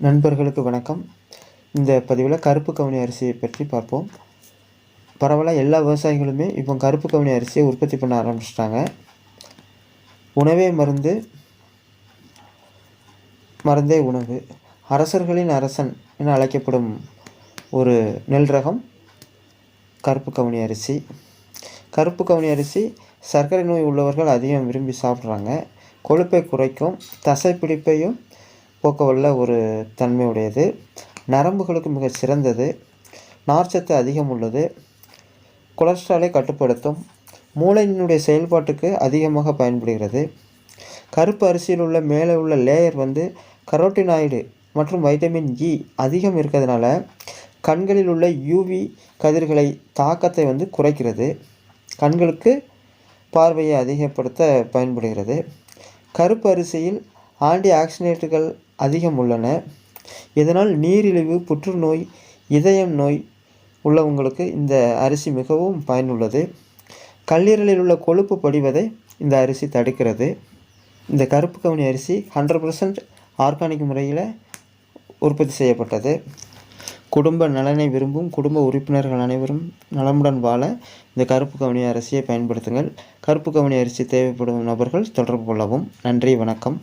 நண்பர்களுக்கு வணக்கம். இந்த பதிவில் கருப்பு கவுனி அரிசியை பற்றி பார்ப்போம். பரவலாக எல்லா விவசாயிகளுமே இப்போ கருப்பு கவுனி அரிசியை உற்பத்தி பண்ண ஆரம்பிச்சிட்டாங்க. உணவே மருந்து, மருந்தே உணவு, அரசர்களின் அரசன் என அழைக்கப்படும் ஒரு நெல் ரகம் கருப்பு கவுனி அரிசி. கருப்பு கவுனி அரிசி சர்க்கரை நோய் உள்ளவர்கள் அதிகம் விரும்பி சாப்பிட்றாங்க. கொழுப்பை குறைக்கும், தசைப்பிடிப்பையும் போக்கவல்ல ஒரு தன்மை உடையது, நரம்புகளுக்கு மிக சிறந்தது, நார்ச்சத்து அதிகம் உள்ளது, கொலஸ்ட்ராலை கட்டுப்படுத்தும், மூளையினுடைய செயல்பாட்டுக்கு அதிகமாக பயன்படுகிறது. கருப்பு அரிசியில் உள்ள மேலே உள்ள லேயர் கரோட்டினாய்டு மற்றும் வைட்டமின் இ அதிகம் இருக்கிறதுனால கண்களில் உள்ள யூவி கதிர்களை தாக்கத்தை குறைக்கிறது, கண்களுக்கு பார்வையை அதிகப்படுத்த பயன்படுகிறது. கருப்பு அரிசியில் ஆன்டி ஆக்சிடென்ட்டுகள் அதிகம் உள்ளன. இதனால் நீரிழிவு, புற்றுநோய், இதயம் நோய் உள்ளவங்களுக்கு இந்த அரிசி மிகவும் பயனுள்ளது. கல்லீரலில் உள்ள கொழுப்பு படிவதை இந்த அரிசி தடுக்கிறது. இந்த கருப்பு கவுனி அரிசி 100% ஆர்கானிக் முறையில் உற்பத்தி செய்யப்பட்டது. குடும்ப நலனை விரும்பும் குடும்ப உறுப்பினர்கள் அனைவரும் நலமுடன் வாழ இந்த கருப்பு கவுனி அரிசியை பயன்படுத்துங்கள். கருப்பு கவுனி அரிசி தேவைப்படும் நபர்கள் தொடர்பு கொள்ளவும். நன்றி, வணக்கம்.